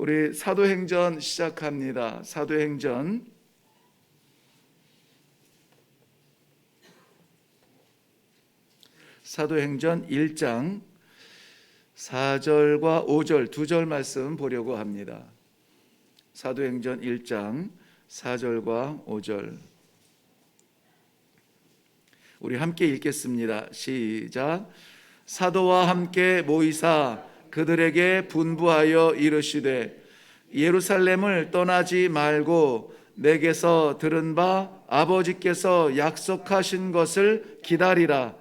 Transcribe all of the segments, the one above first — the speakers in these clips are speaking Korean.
우리 사도행전 시작합니다. 사도행전 1장 4절과 5절 두 절 말씀 보려고 합니다. 사도행전 1장 4절과 5절 우리 함께 읽겠습니다. 시작. 사도와 함께 모이사 그들에게 분부하여 이르시되 예루살렘을 떠나지 말고 내게서 들은 바 아버지께서 약속하신 것을 기다리라.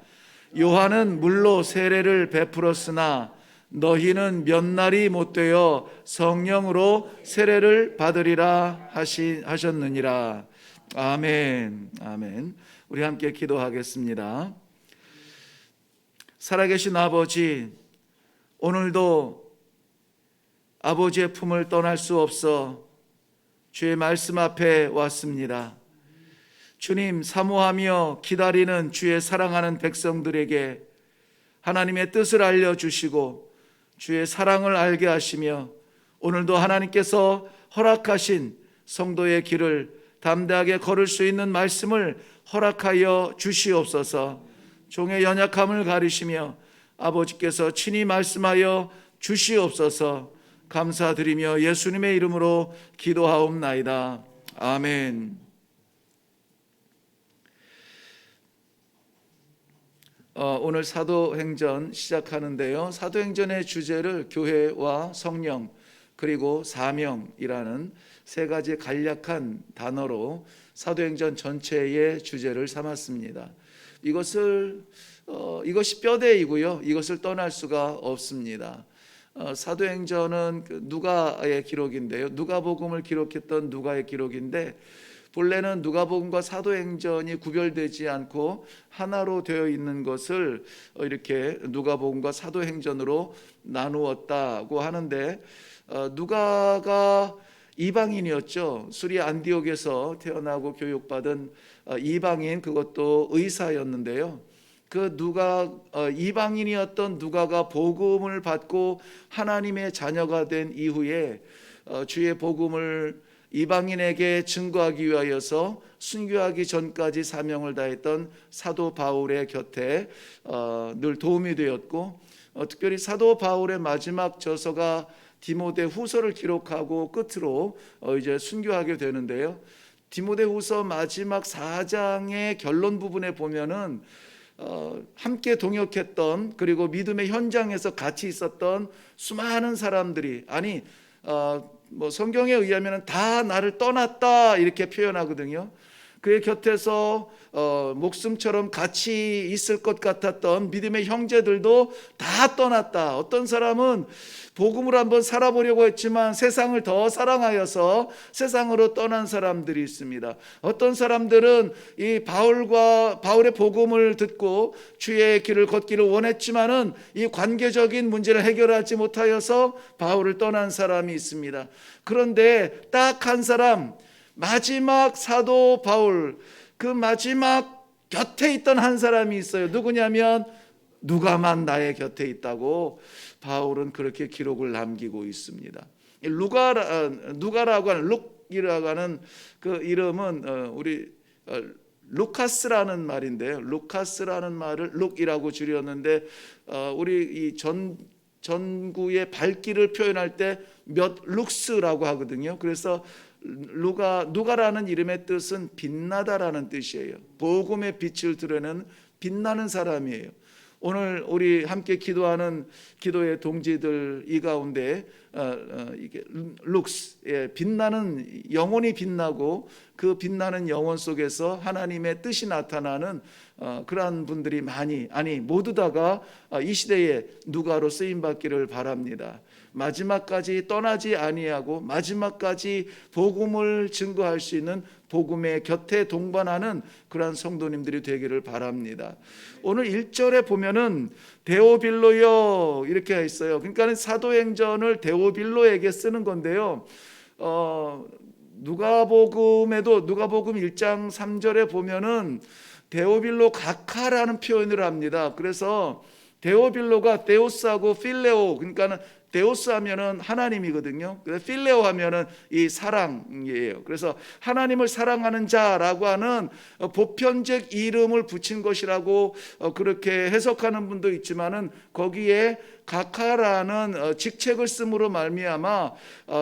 요한은 물로 세례를 베풀었으나 너희는 몇 날이 못되어 성령으로 세례를 받으리라 하셨느니라. 아멘. 아멘. 우리 함께 기도하겠습니다. 살아계신 아버지, 오늘도 아버지의 품을 떠날 수 없어 주의 말씀 앞에 왔습니다. 주님, 사모하며 기다리는 주의 사랑하는 백성들에게 하나님의 뜻을 알려주시고 주의 사랑을 알게 하시며 오늘도 하나님께서 허락하신 성도의 길을 담대하게 걸을 수 있는 말씀을 허락하여 주시옵소서. 종의 연약함을 가리시며 아버지께서 친히 말씀하여 주시옵소서. 감사드리며 예수님의 이름으로 기도하옵나이다. 아멘. 오늘 사도행전 시작하는데요. 사도행전의 주제를 교회와 성령 그리고 사명이라는 세 가지 간략한 단어로 사도행전 전체의 주제를 삼았습니다. 이것이 뼈대이고요. 이것을 떠날 수가 없습니다. 사도행전은 누가의 기록인데요. 누가복음을 기록했던 누가의 기록인데 본래는 누가복음과 사도행전이 구별되지 않고 하나로 되어 있는 것을 이렇게 누가복음과 사도행전으로 나누었다고 하는데 누가가 이방인이었죠. 수리 안디옥에서 태어나고 교육받은 이방인, 그것도 의사였는데요. 이방인이었던 누가가 복음을 받고 하나님의 자녀가 된 이후에 주의 복음을 이방인에게 증거하기 위하여서 순교하기 전까지 사명을 다했던 사도 바울의 곁에 늘 도움이 되었고, 특별히 사도 바울의 마지막 저서가 디모데후서를 기록하고 끝으로 이제 순교하게 되는데요. 디모데후서 마지막 4장의 결론 부분에 보면은 함께 동역했던, 그리고 믿음의 현장에서 같이 있었던 수많은 사람들이, 성경에 의하면 다 나를 떠났다 이렇게 표현하거든요. 그의 곁에서 목숨처럼 같이 있을 것 같았던 믿음의 형제들도 다 떠났다. 어떤 사람은 복음을 한번 살아보려고 했지만 세상을 더 사랑하여서 세상으로 떠난 사람들이 있습니다. 어떤 사람들은 이 바울의 복음을 듣고 주의 길을 걷기를 원했지만은 이 관계적인 문제를 해결하지 못하여서 바울을 떠난 사람이 있습니다. 그런데 딱 한 사람, 마지막 사도 바울, 그 마지막 곁에 있던 한 사람이 있어요. 누구냐면 누가만 나의 곁에 있다고 바울은 그렇게 기록을 남기고 있습니다. 누가라고 하는, 룩이라고 하는 그 이름은 우리 루카스라는 말인데요. 루카스라는 말을 룩이라고 줄였는데 우리 이 전구의 발길을 표현할 때 몇 룩스라고 하거든요. 그래서 누가라는 이름의 뜻은 빛나다라는 뜻이에요. 복음의 빛을 드러내는 빛나는 사람이에요. 오늘 우리 함께 기도하는 기도의 동지들 이 가운데 이게 룩스, 빛나는, 영혼이 빛나고 그 빛나는 영혼 속에서 하나님의 뜻이 나타나는 그러한 분들이 모두 다가 이 시대에 누가로 쓰임 받기를 바랍니다. 마지막까지 떠나지 아니하고 마지막까지 복음을 증거할 수 있는 복음의 곁에 동반하는 그러한 성도님들이 되기를 바랍니다. 오늘 1절에 보면은 데오빌로여 이렇게 있어요. 그러니까 사도행전을 데오빌로에게 쓰는 건데요. 누가복음에도 누가복음 1장 3절에 보면은 데오빌로 각하라는 표현을 합니다. 그래서 데오빌로가 데오스하고 필레오, 그러니까는 데오스 하면은 하나님이거든요. 그래서 필레오 하면은 이 사랑이에요. 그래서 하나님을 사랑하는 자라고 하는 보편적 이름을 붙인 것이라고 그렇게 해석하는 분도 있지만은 거기에 가카라는 직책을 씀으로 말미암아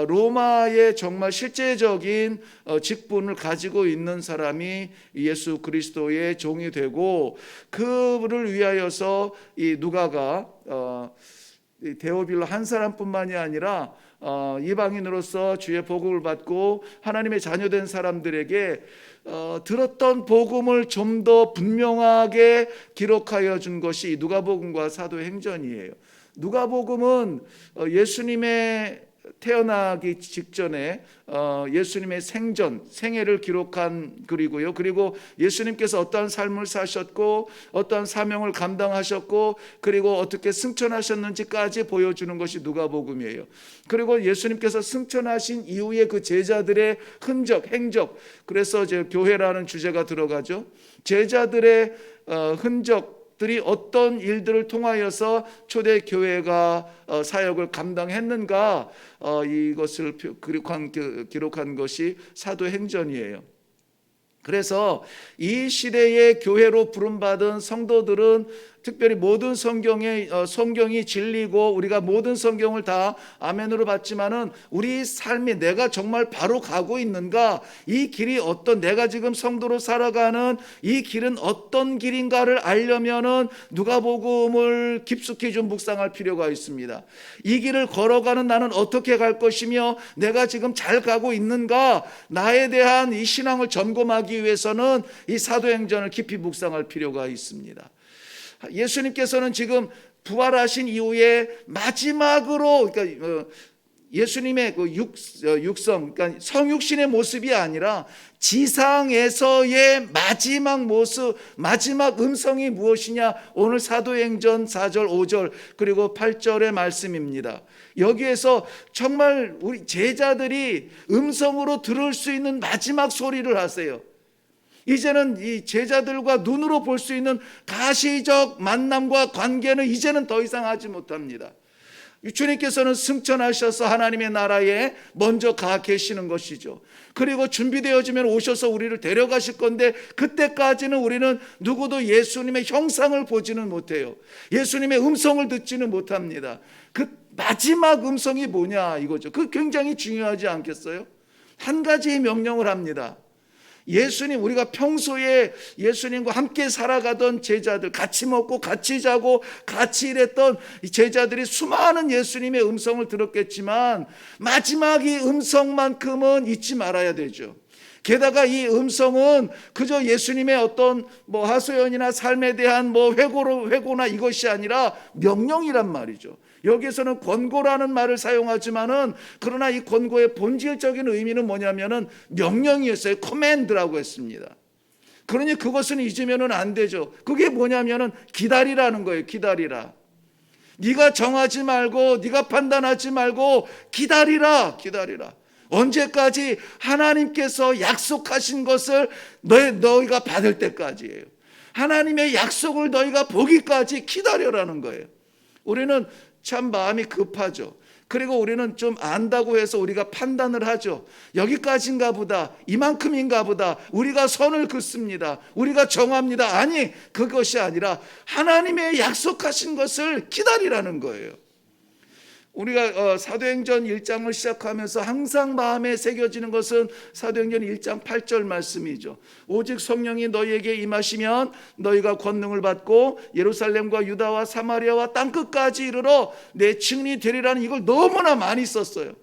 로마의 정말 실제적인 직분을 가지고 있는 사람이 예수 그리스도의 종이 되고, 그를 위하여서 이 누가가 데오빌로 한 사람뿐만이 아니라 이방인으로서 주의 복음을 받고 하나님의 자녀된 사람들에게 들었던 복음을 좀 더 분명하게 기록하여 준 것이 누가복음과 사도행전이에요. 누가복음은 예수님의 태어나기 직전에 예수님의 생애를 기록한 글이고요. 그리고 예수님께서 어떠한 삶을 사셨고 어떠한 사명을 감당하셨고 그리고 어떻게 승천하셨는지까지 보여주는 것이 누가복음이에요. 그리고 예수님께서 승천하신 이후에 그 제자들의 흔적, 행적, 그래서 이제 교회라는 주제가 들어가죠. 제자들의 흔적들이 어떤 일들을 통하여서 초대교회가 사역을 감당했는가, 이것을 기록한 것이 사도행전이에요. 그래서 이 시대의 교회로 부름받은 성도들은 특별히 모든 성경이 진리고 우리가 모든 성경을 다 아멘으로 받지만은 우리 삶이 내가 정말 바로 가고 있는가, 이 길이 내가 지금 성도로 살아가는 이 길은 어떤 길인가를 알려면은 누가복음을 깊숙이 좀 묵상할 필요가 있습니다. 이 길을 걸어가는 나는 어떻게 갈 것이며 내가 지금 잘 가고 있는가, 나에 대한 이 신앙을 점검하기 위해서는 이 사도행전을 깊이 묵상할 필요가 있습니다. 예수님께서는 지금 부활하신 이후에 마지막으로, 그러니까 예수님의 그 육성, 그러니까 성육신의 모습이 아니라 지상에서의 마지막 모습, 마지막 음성이 무엇이냐, 오늘 사도행전 4절, 5절 그리고 8절의 말씀입니다. 여기에서 정말 우리 제자들이 음성으로 들을 수 있는 마지막 소리를 하세요. 이제는 이 제자들과 눈으로 볼 수 있는 가시적 만남과 관계는 이제는 더 이상 하지 못합니다. 주님께서는 승천하셔서 하나님의 나라에 먼저 가 계시는 것이죠. 그리고 준비되어지면 오셔서 우리를 데려가실 건데, 그때까지는 우리는 누구도 예수님의 형상을 보지는 못해요. 예수님의 음성을 듣지는 못합니다. 그 마지막 음성이 뭐냐 이거죠. 그 굉장히 중요하지 않겠어요? 한 가지 명령을 합니다. 예수님, 우리가 평소에 예수님과 함께 살아가던 제자들, 같이 먹고 같이 자고 같이 일했던 제자들이 수많은 예수님의 음성을 들었겠지만 마지막 이 음성만큼은 잊지 말아야 되죠. 게다가 이 음성은 그저 예수님의 어떤 하소연이나 삶에 대한 회고나 이것이 아니라 명령이란 말이죠. 여기에서는 권고라는 말을 사용하지만은 그러나 이 권고의 본질적인 의미는 뭐냐면은 명령이었어요. 커맨드라고 했습니다. 그러니 그것은 잊으면은 안 되죠. 그게 뭐냐면은 기다리라는 거예요. 기다리라. 네가 정하지 말고 네가 판단하지 말고 기다리라. 언제까지? 하나님께서 약속하신 것을 너희가 받을 때까지예요. 하나님의 약속을 너희가 보기까지 기다려라는 거예요. 우리는 참 마음이 급하죠. 그리고 우리는 좀 안다고 해서 우리가 판단을 하죠. 여기까지인가 보다, 이만큼인가 보다, 우리가 선을 긋습니다. 우리가 정합니다. 아니, 그것이 아니라 하나님의 약속하신 것을 기다리라는 거예요. 우리가 사도행전 1장을 시작하면서 항상 마음에 새겨지는 것은 사도행전 1장 8절 말씀이죠. 오직 성령이 너희에게 임하시면 너희가 권능을 받고 예루살렘과 유다와 사마리아와 땅끝까지 이르러 내 증인이 되리라는, 이걸 너무나 많이 썼어요.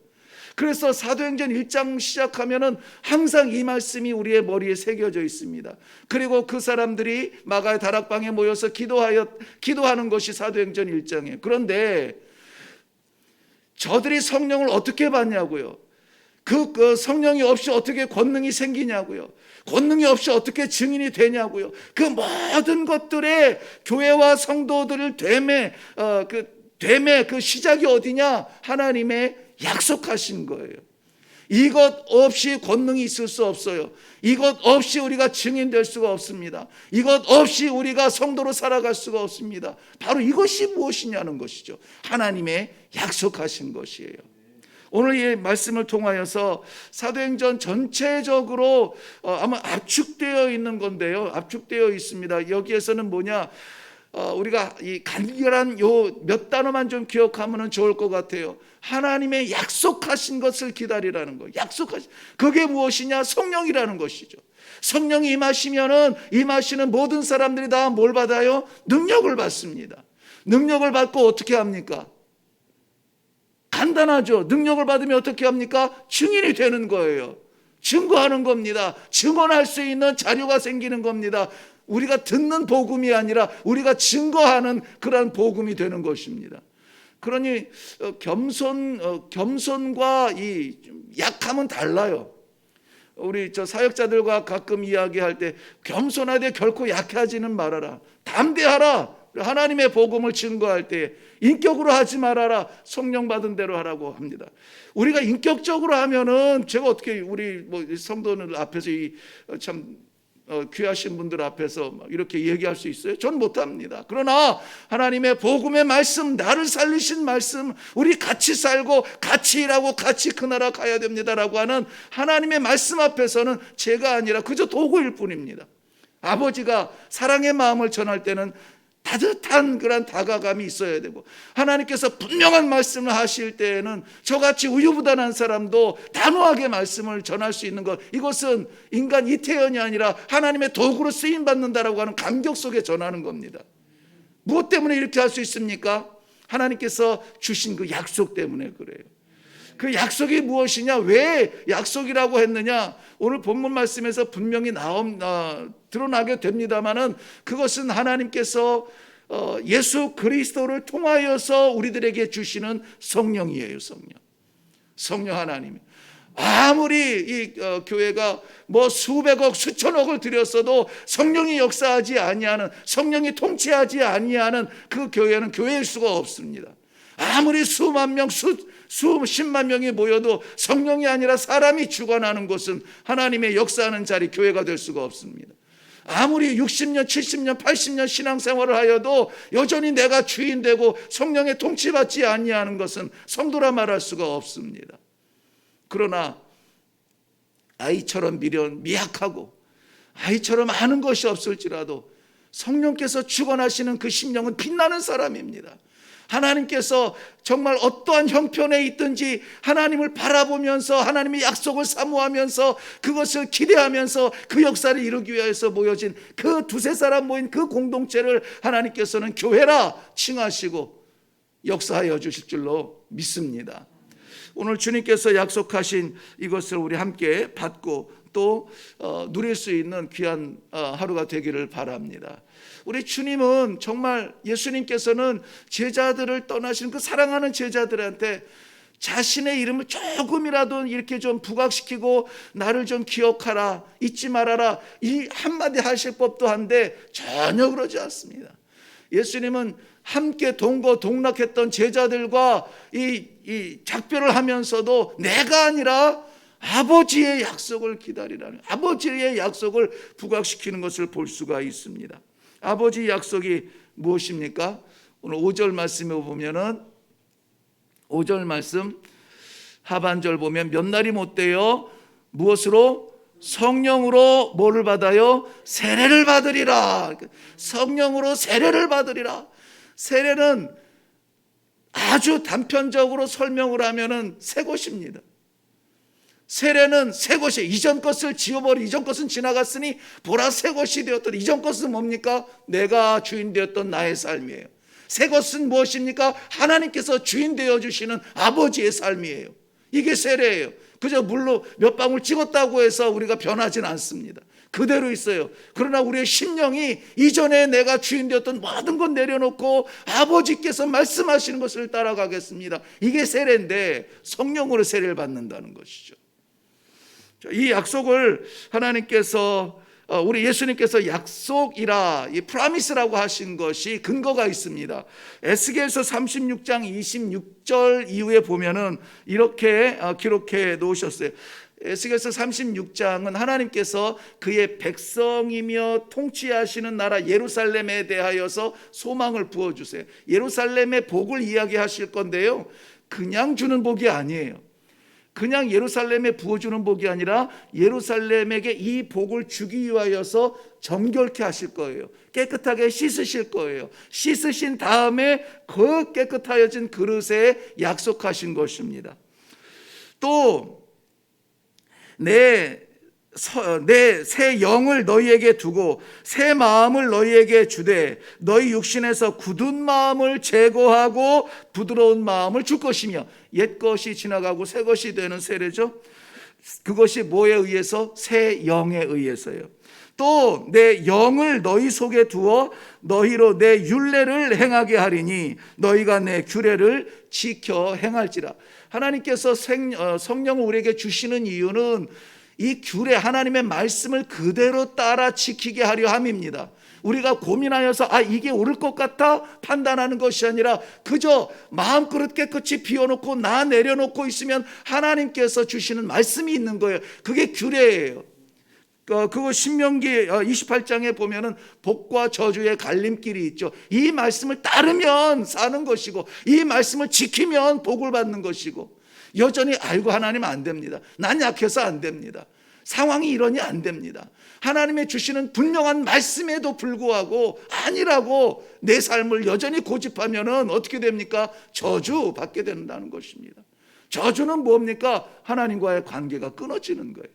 그래서 사도행전 1장 시작하면은 항상 이 말씀이 우리의 머리에 새겨져 있습니다. 그리고 그 사람들이 마가의 다락방에 모여서 기도하는 것이 사도행전 1장이에요. 그런데 저들이 성령을 어떻게 받냐고요? 그 성령이 없이 어떻게 권능이 생기냐고요? 권능이 없이 어떻게 증인이 되냐고요? 그 모든 것들의 교회와 성도들을 됨의 그 시작이 어디냐? 하나님의 약속하신 거예요. 이것 없이 권능이 있을 수 없어요. 이것 없이 우리가 증인될 수가 없습니다. 이것 없이 우리가 성도로 살아갈 수가 없습니다. 바로 이것이 무엇이냐는 것이죠. 하나님의 약속하신 것이에요. 오늘 이 말씀을 통하여서 사도행전 전체적으로 아마 압축되어 있는 건데요. 압축되어 있습니다. 여기에서는 뭐냐? 우리가 이 간결한 요 몇 단어만 좀 기억하면 좋을 것 같아요. 하나님의 약속하신 것을 기다리라는 거예요. 약속하신, 그게 무엇이냐? 성령이라는 것이죠. 성령이 임하시는 모든 사람들이 다 뭘 받아요? 능력을 받습니다. 능력을 받고 어떻게 합니까? 간단하죠. 능력을 받으면 어떻게 합니까? 증인이 되는 거예요. 증거하는 겁니다. 증언할 수 있는 자료가 생기는 겁니다. 우리가 듣는 복음이 아니라 우리가 증거하는 그런 복음이 되는 것입니다. 그러니 겸손과 이 약함은 달라요. 우리 사역자들과 가끔 이야기할 때 겸손하되 결코 약하지는 말아라. 담대하라. 하나님의 복음을 증거할 때 인격으로 하지 말아라. 성령 받은 대로 하라고 합니다. 우리가 인격적으로 하면은 제가 어떻게 우리 성도들 앞에서 참 귀하신 분들 앞에서 이렇게 얘기할 수 있어요? 전 못합니다. 그러나 하나님의 복음의 말씀, 나를 살리신 말씀, 우리 같이 살고 같이 일하고 같이 그 나라 가야 됩니다라고 하는 하나님의 말씀 앞에서는 제가 아니라 그저 도구일 뿐입니다. 아버지가 사랑의 마음을 전할 때는 따뜻한 그런 다가감이 있어야 되고, 하나님께서 분명한 말씀을 하실 때에는 저같이 우유부단한 사람도 단호하게 말씀을 전할 수 있는 것, 이것은 인간 이태원이 아니라 하나님의 도구로 쓰임받는다라고 하는 감격 속에 전하는 겁니다. 무엇 때문에 이렇게 할 수 있습니까? 하나님께서 주신 그 약속 때문에 그래요. 그 약속이 무엇이냐? 왜 약속이라고 했느냐? 오늘 본문 말씀에서 분명히 드러나게 됩니다만은, 그것은 하나님께서 예수 그리스도를 통하여서 우리들에게 주시는 성령이에요. 성령 하나님. 아무리 이 교회가 수백억 수천억을 들였어도 성령이 역사하지 아니하는, 성령이 통치하지 아니하는 그 교회는 교회일 수가 없습니다. 아무리 수만 명, 수십만 명이 모여도 성령이 아니라 사람이 주관하는 곳은 하나님의 역사하는 자리, 교회가 될 수가 없습니다. 아무리 60년, 70년, 80년 신앙생활을 하여도 여전히 내가 주인 되고 성령의 통치받지 아니하는 것은 성도라 말할 수가 없습니다. 그러나 아이처럼 미약하고 아이처럼 아는 것이 없을지라도 성령께서 주관하시는 그 심령은 빛나는 사람입니다. 하나님께서 정말 어떠한 형편에 있든지 하나님을 바라보면서 하나님의 약속을 사모하면서 그것을 기대하면서 그 역사를 이루기 위해서 모여진 그 두세 사람 모인 그 공동체를 하나님께서는 교회라 칭하시고 역사하여 주실 줄로 믿습니다. 오늘 주님께서 약속하신 이것을 우리 함께 받고 또 누릴 수 있는 귀한 하루가 되기를 바랍니다. 우리 주님은 정말, 예수님께서는 제자들을 떠나신 그 사랑하는 제자들한테 자신의 이름을 조금이라도 이렇게 좀 부각시키고 나를 좀 기억하라, 잊지 말아라, 이 한마디 하실 법도 한데 전혀 그러지 않습니다. 예수님은 함께 동거동락했던 제자들과 이 작별을 하면서도 내가 아니라 아버지의 약속을 기다리라는, 아버지의 약속을 부각시키는 것을 볼 수가 있습니다. 아버지 약속이 무엇입니까? 오늘 5절 말씀에 보면은 5절 말씀 하반절 보면 몇 날이 못 돼요. 무엇으로? 성령으로 뭐를 받아요? 세례를 받으리라. 성령으로 세례를 받으리라. 세례는 아주 단편적으로 설명을 하면은 새 것입니다. 세례는 새 것이, 이전 것을 지워버리, 이전 것은 지나갔으니 보라 새 것이 되었더니, 이전 것은 뭡니까? 내가 주인 되었던 나의 삶이에요. 새 것은 무엇입니까? 하나님께서 주인 되어주시는 아버지의 삶이에요. 이게 세례예요. 그저 물로 몇 방울 찍었다고 해서 우리가 변하진 않습니다. 그대로 있어요. 그러나 우리의 심령이 이전에 내가 주인 되었던 모든 것 내려놓고 아버지께서 말씀하시는 것을 따라가겠습니다. 이게 세례인데 성령으로 세례를 받는다는 것이죠. 이 약속을 하나님께서 우리 예수님께서 약속이라, 이 프라미스라고 하신 것이 근거가 있습니다. 에스겔서 36장 26절 이후에 보면은 이렇게 기록해 놓으셨어요. 에스겔서 36장은 하나님께서 그의 백성이며 통치하시는 나라 예루살렘에 대하여서 소망을 부어주세요. 예루살렘의 복을 이야기하실 건데요, 그냥 주는 복이 아니에요. 그냥 예루살렘에 부어주는 복이 아니라 예루살렘에게 이 복을 주기 위하여서 정결케 하실 거예요. 깨끗하게 씻으실 거예요. 씻으신 다음에 그 깨끗하여진 그릇에 약속하신 것입니다. 또 내 새 영을 너희에게 두고 새 마음을 너희에게 주되 너희 육신에서 굳은 마음을 제거하고 부드러운 마음을 줄 것이며, 옛 것이 지나가고 새 것이 되는 세례죠. 그것이 뭐에 의해서? 새 영에 의해서요. 또 내 영을 너희 속에 두어 너희로 내 율례를 행하게 하리니 너희가 내 규례를 지켜 행할지라. 하나님께서 성령을 우리에게 주시는 이유는 이 규례, 하나님의 말씀을 그대로 따라 지키게 하려 함입니다. 우리가 고민하여서 이게 옳을 것 같아 판단하는 것이 아니라 그저 마음그릇 깨끗이 비워놓고 나 내려놓고 있으면 하나님께서 주시는 말씀이 있는 거예요. 그게 규례예요. 그거 신명기 28장에 보면은 복과 저주의 갈림길이 있죠. 이 말씀을 따르면 사는 것이고 이 말씀을 지키면 복을 받는 것이고, 여전히 아이고 하나님 안 됩니다, 난 약해서 안 됩니다, 상황이 이러니 안 됩니다, 하나님의 주시는 분명한 말씀에도 불구하고 아니라고 내 삶을 여전히 고집하면은 어떻게 됩니까? 저주 받게 된다는 것입니다. 저주는 뭡니까? 하나님과의 관계가 끊어지는 거예요.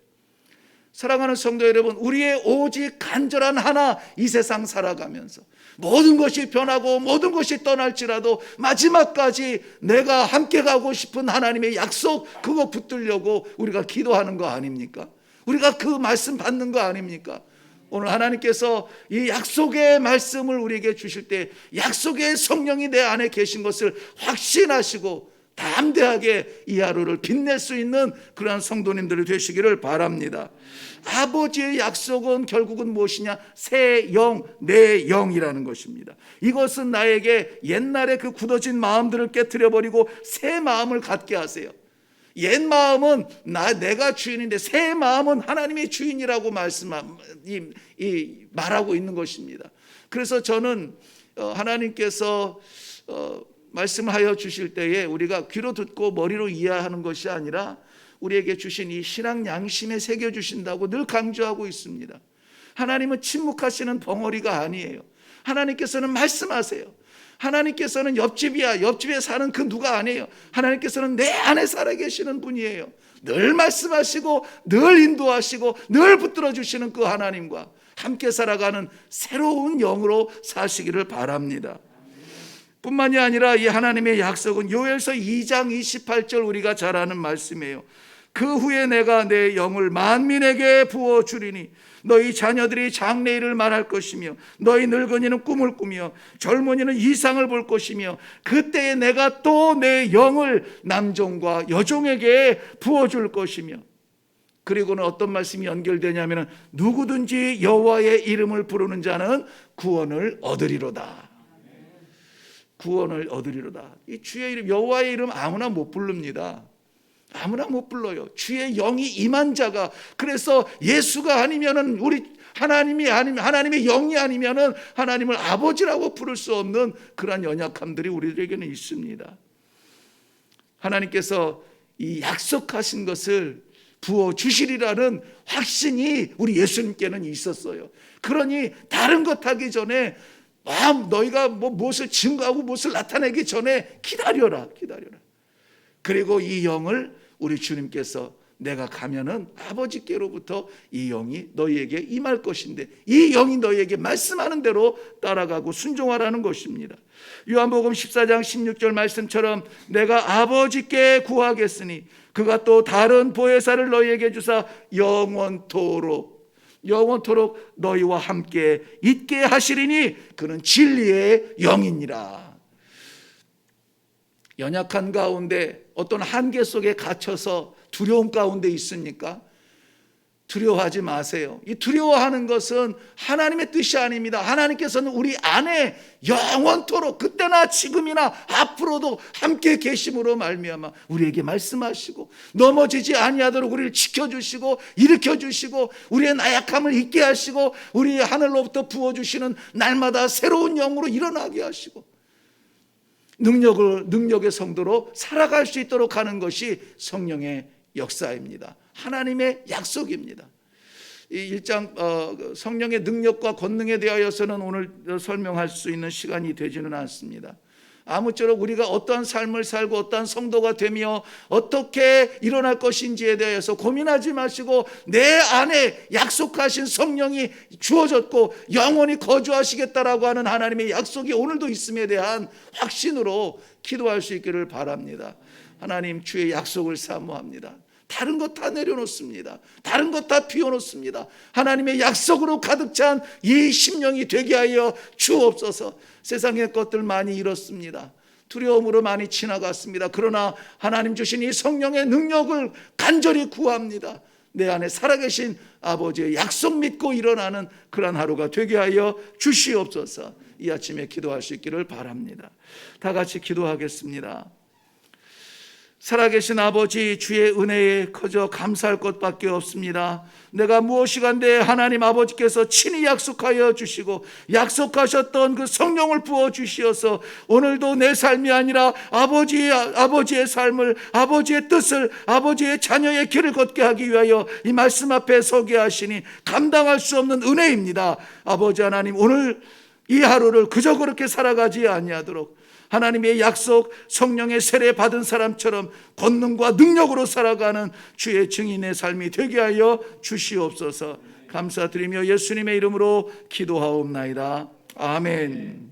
사랑하는 성도 여러분, 우리의 오직 간절한 하나, 이 세상 살아가면서 모든 것이 변하고 모든 것이 떠날지라도 마지막까지 내가 함께 가고 싶은 하나님의 약속, 그거 붙들려고 우리가 기도하는 거 아닙니까? 우리가 그 말씀 받는 거 아닙니까? 오늘 하나님께서 이 약속의 말씀을 우리에게 주실 때 약속의 성령이 내 안에 계신 것을 확신하시고 담대하게 이 하루를 빛낼 수 있는 그러한 성도님들이 되시기를 바랍니다. 아버지의 약속은 결국은 무엇이냐? 새 영, 내 영이라는 것입니다. 이것은 나에게 옛날에 그 굳어진 마음들을 깨트려 버리고 새 마음을 갖게 하세요. 옛 마음은 내가 주인인데 새 마음은 하나님의 주인이라고 말하고 있는 것입니다. 그래서 저는 하나님께서 말씀하여 주실 때에 우리가 귀로 듣고 머리로 이해하는 것이 아니라 우리에게 주신 이 신앙 양심에 새겨주신다고 늘 강조하고 있습니다. 하나님은 침묵하시는 벙어리가 아니에요. 하나님께서는 말씀하세요. 하나님께서는 옆집에 사는 그 누가 아니에요. 하나님께서는 내 안에 살아계시는 분이에요. 늘 말씀하시고 늘 인도하시고 늘 붙들어 주시는 그 하나님과 함께 살아가는 새로운 영으로 사시기를 바랍니다. 뿐만이 아니라 이 하나님의 약속은 요엘서 2장 28절 우리가 잘 아는 말씀이에요. 그 후에 내가 내 영을 만민에게 부어주리니 너희 자녀들이 장래일을 말할 것이며 너희 늙은이는 꿈을 꾸며 젊은이는 이상을 볼 것이며 그때에 내가 또 내 영을 남종과 여종에게 부어줄 것이며, 그리고는 어떤 말씀이 연결되냐면 누구든지 여호와의 이름을 부르는 자는 구원을 얻으리로다. 구원을 얻으리로다. 이 주의 이름, 여호와의 이름 아무나 못 부릅니다. 아무나 못 불러요. 주의 영이 임한 자가. 그래서 예수가 아니면은 우리 하나님이 아니면 하나님의 영이 아니면은 하나님을 아버지라고 부를 수 없는 그러한 연약함들이 우리에게는 있습니다. 하나님께서 이 약속하신 것을 부어 주시리라는 확신이 우리 예수님께는 있었어요. 그러니 다른 것 하기 전에 너희가 무엇을 증거하고 무엇을 나타내기 전에 기다려라. 그리고 이 영을 우리 주님께서 내가 가면은 아버지께로부터 이 영이 너희에게 임할 것인데 이 영이 너희에게 말씀하는 대로 따라가고 순종하라는 것입니다. 요한복음 14장 16절 말씀처럼 내가 아버지께 구하겠으니 그가 또 다른 보혜사를 너희에게 주사 영원토록 너희와 함께 있게 하시리니 그는 진리의 영이니라. 연약한 가운데 어떤 한계 속에 갇혀서 두려움 가운데 있습니까? 두려워하지 마세요. 이 두려워하는 것은 하나님의 뜻이 아닙니다. 하나님께서는 우리 안에 영원토록 그때나 지금이나 앞으로도 함께 계심으로 말미암아 우리에게 말씀하시고 넘어지지 아니하도록 우리를 지켜주시고 일으켜주시고 우리의 나약함을 잊게 하시고 우리의 하늘로부터 부어주시는 날마다 새로운 영으로 일어나게 하시고 능력의 성도로 살아갈 수 있도록 하는 것이 성령의 역사입니다. 하나님의 약속입니다. 이 1장 성령의 능력과 권능에 대하여서는 오늘 설명할 수 있는 시간이 되지는 않습니다. 아무쪼록 우리가 어떠한 삶을 살고 어떠한 성도가 되며 어떻게 일어날 것인지에 대해서 고민하지 마시고 내 안에 약속하신 성령이 주어졌고 영원히 거주하시겠다라고 하는 하나님의 약속이 오늘도 있음에 대한 확신으로 기도할 수 있기를 바랍니다. 하나님, 주의 약속을 사모합니다. 다른 것 다 내려놓습니다. 다른 것 다 비워놓습니다. 하나님의 약속으로 가득 찬 이 심령이 되게 하여 주옵소서. 세상의 것들 많이 잃었습니다. 두려움으로 많이 지나갔습니다. 그러나 하나님 주신 이 성령의 능력을 간절히 구합니다. 내 안에 살아계신 아버지의 약속 믿고 일어나는 그런 하루가 되게 하여 주시옵소서. 이 아침에 기도할 수 있기를 바랍니다. 다 같이 기도하겠습니다. 살아계신 아버지, 주의 은혜에 커져 감사할 것밖에 없습니다. 내가 무엇이간데 하나님 아버지께서 친히 약속하여 주시고 약속하셨던 그 성령을 부어 주시어서 오늘도 내 삶이 아니라 아버지의 삶을, 아버지의 뜻을, 아버지의 자녀의 길을 걷게 하기 위하여 이 말씀 앞에 서게 하시니 감당할 수 없는 은혜입니다. 아버지 하나님, 오늘 이 하루를 그저 그렇게 살아가지 아니하도록 하나님의 약속, 성령의 세례 받은 사람처럼 권능과 능력으로 살아가는 주의 증인의 삶이 되게 하여 주시옵소서. 감사드리며 예수님의 이름으로 기도하옵나이다. 아멘.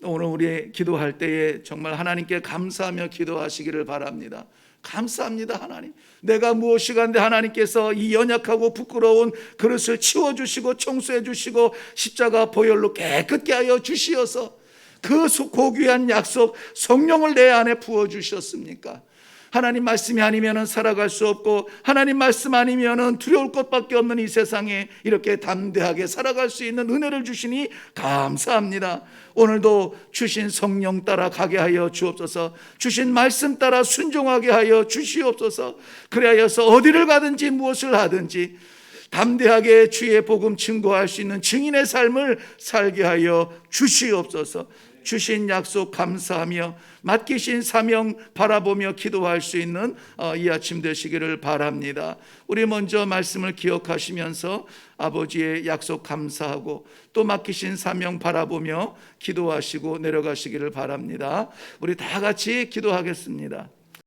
오늘 우리 기도할 때에 정말 하나님께 감사하며 기도하시기를 바랍니다. 감사합니다. 하나님, 내가 무엇이간데 하나님께서 이 연약하고 부끄러운 그릇을 치워주시고 청소해 주시고 십자가 보혈로 깨끗게 하여 주시어서 그 고귀한 약속 성령을 내 안에 부어주셨습니까? 하나님 말씀이 아니면 살아갈 수 없고 하나님 말씀 아니면 두려울 것밖에 없는 이 세상에 이렇게 담대하게 살아갈 수 있는 은혜를 주시니 감사합니다. 오늘도 주신 성령 따라 가게 하여 주옵소서. 주신 말씀 따라 순종하게 하여 주시옵소서. 그래야여서 어디를 가든지 무엇을 하든지 담대하게 주의 복음 증거할 수 있는 증인의 삶을 살게 하여 주시옵소서. 주신 약속 감사하며 맡기신 사명 바라보며 기도할 수 있는 이 아침 되시기를 바랍니다. 우리 먼저 말씀을 기억하시면서 아버지의 약속 감사하고 또 맡기신 사명 바라보며 기도하시고 내려가시기를 바랍니다. 우리 다 같이 기도하겠습니다.